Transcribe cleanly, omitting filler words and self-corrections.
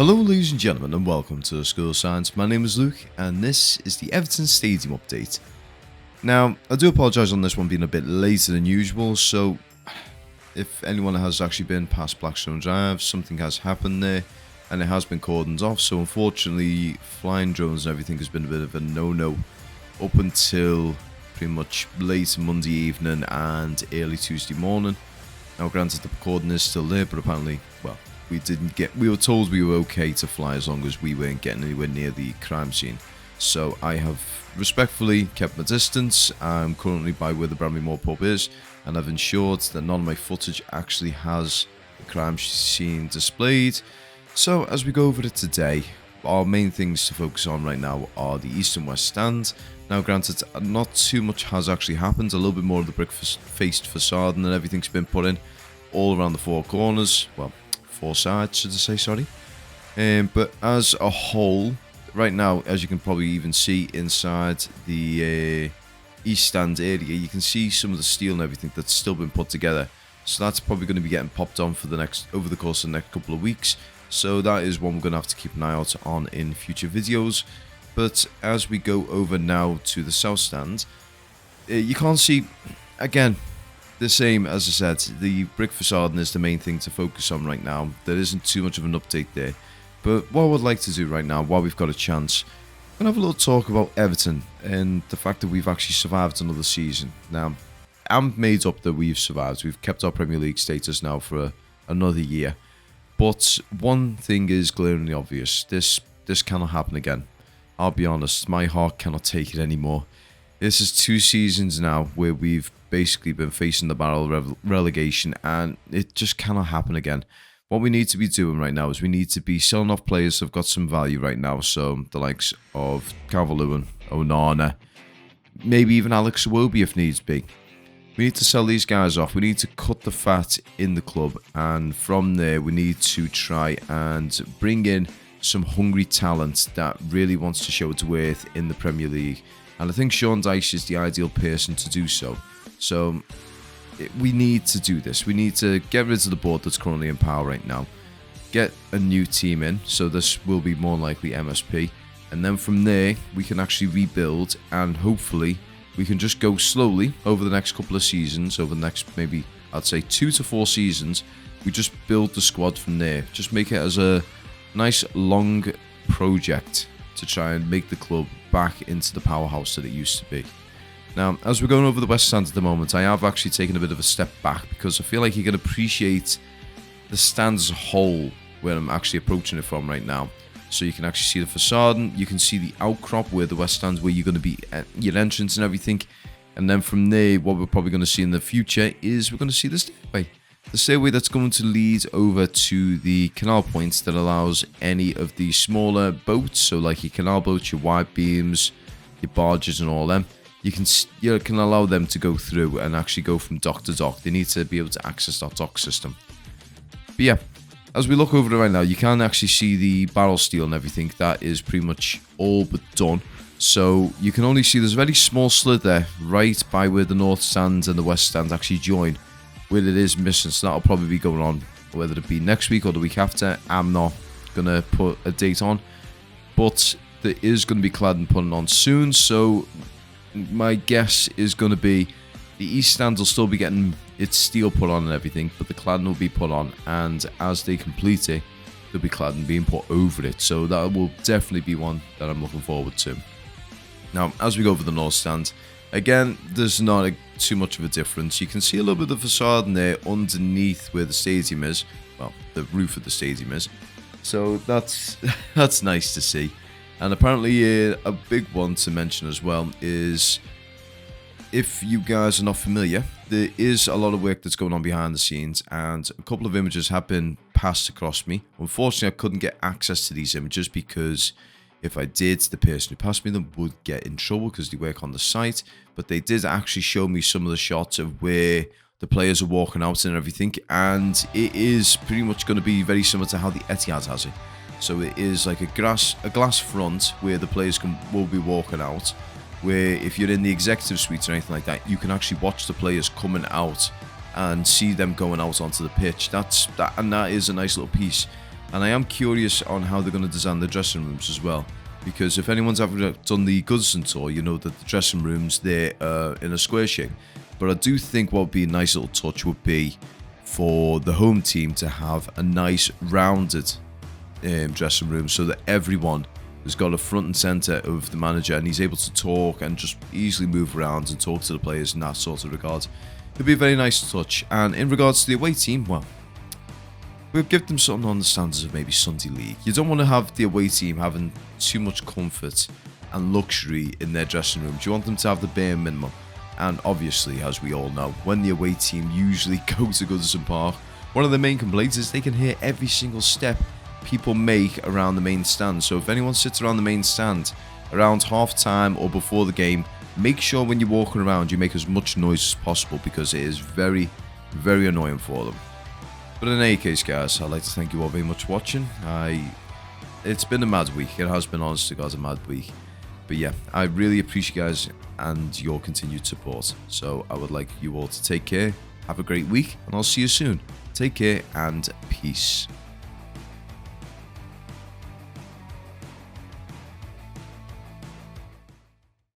Hello ladies and gentlemen and welcome to School of Science. My name is Luke and this is the Everton Stadium update. Now, I do apologise on this one being a bit later than usual, so if anyone has actually been past Blackstone Drive, something has happened there and it has been cordoned off, so unfortunately flying drones and everything has been a bit of a no-no up until pretty much late Monday evening and early Tuesday morning. Now granted the cordon is still there, but apparently, well, we were told we were okay to fly as long as we weren't getting anywhere near the crime scene. So I have respectfully kept my distance. I'm currently by where the Bramley Moor pub is, and I've ensured that none of my footage actually has the crime scene displayed. So as we go over it today, our main things to focus on right now are the east and west stand. Now granted, not too much has actually happened. A little bit more of the brick-faced facade and everything's been put in all around the four corners. Well, four sides, should I say, sorry. But as a whole, right now, as you can probably even see inside the east stand area, you can see some of the steel and everything that's still been put together. So that's probably going to be getting popped on for over the course of the next couple of weeks. So that is one we're going to have to keep an eye out on in future videos. But as we go over now to the south stand, you can't see, again, the same as I said, the brick facade is the main thing to focus on right now. There isn't too much of an update there. But what I would like to do right now, while we've got a chance, I'm going to have a little talk about Everton and the fact that we've actually survived another season. Now, I'm made up that we've survived. We've kept our Premier League status now for another year. But one thing is glaringly obvious. This cannot happen again. I'll be honest, my heart cannot take it anymore. This is 2 seasons now where we've basically been facing the battle of relegation, and it just cannot happen again. What we need to be doing right now is we need to be selling off players who've got some value right now. So the likes of Calvert-Lewin, Onana, maybe even Alex Iwobi if needs be. We need to sell these guys off. We need to cut the fat in the club, and from there we need to try and bring in some hungry talent that really wants to show its worth in the Premier League. And I think Sean Dyche is the ideal person to do so. So we need to do this. We need to get rid of the board that's currently in power right now. Get a new team in. So this will be more likely MSP. And then from there, we can actually rebuild. And hopefully, we can just go slowly over the next couple of seasons. Over the next, maybe, I'd say 2 to 4 seasons. We just build the squad from there. Just make it as a nice long project to try and make the club back into the powerhouse that it used to be. Now, as we're going over the west stand at the moment, I have actually taken a bit of a step back because I feel like you can appreciate the stand as a whole where I'm actually approaching it from right now. So you can actually see the facade, and you can see the outcrop where the west stand's where you're going to be at your entrance and everything. And then from there, what we're probably going to see in the future is we're going to see the stairway. The stairway that's going to lead over to the canal points that allows any of the smaller boats, so like your canal boats, your wide beams, your barges and all them, you can allow them to go through and actually go from dock to dock. They need to be able to access that dock system. But yeah, as we look over it right now, you can actually see the barrel steel and everything. That is pretty much all but done. So you can only see there's a very small slit there right by where the north stand and the west stand actually join, where it is missing. So that'll probably be going on, whether it be next week or the week after. I'm not going to put a date on, but there is going to be cladding putting on soon. So my guess is going to be the east stand will still be getting its steel put on and everything, but the cladding will be put on, and as they complete it, there'll be cladding being put over it. So that will definitely be one that I'm looking forward to. Now, as we go over the north stand, again, there's not too much of a difference. You can see a little bit of the facade in there underneath where the stadium is. Well, the roof of the stadium is. So that's nice to see. And apparently a big one to mention as well is, if you guys are not familiar, there is a lot of work that's going on behind the scenes, and a couple of images have been passed across me. Unfortunately, I couldn't get access to these images because if I did, the person who passed me them would get in trouble because they work on the site. But they did actually show me some of the shots of where the players are walking out and everything, and it is pretty much going to be very similar to how the Etihad has it. So it is like a glass front where the players will be walking out, where if you're in the executive suites or anything like that, you can actually watch the players coming out and see them going out onto the pitch. That is a nice little piece. And I am curious on how they're going to design the dressing rooms as well. Because if anyone's ever done the Goodison tour, you know that the dressing rooms, they're in a square shape. But I do think what would be a nice little touch would be for the home team to have a nice rounded dressing room, so that everyone has got a front and centre of the manager and he's able to talk and just easily move around and talk to the players in that sort of regard. It'd be a very nice touch. And in regards to the away team, well, we'll give them something on the standards of maybe Sunday League. You don't want to have the away team having too much comfort and luxury in their dressing rooms. You want them to have the bare minimum. And obviously, as we all know, when the away team usually go to Goodison Park, one of the main complaints is they can hear every single step people make around the main stand. So if anyone sits around the main stand around half time or before the game, make sure when you're walking around you make as much noise as possible, because it is very, very annoying for them. But in any case, guys, I'd like to thank you all very much for watching. It's been a mad week. It has been, honest to God, a mad week. But yeah, I really appreciate you guys and your continued support. So I would like you all to take care, have a great week, and I'll see you soon. Take care and peace.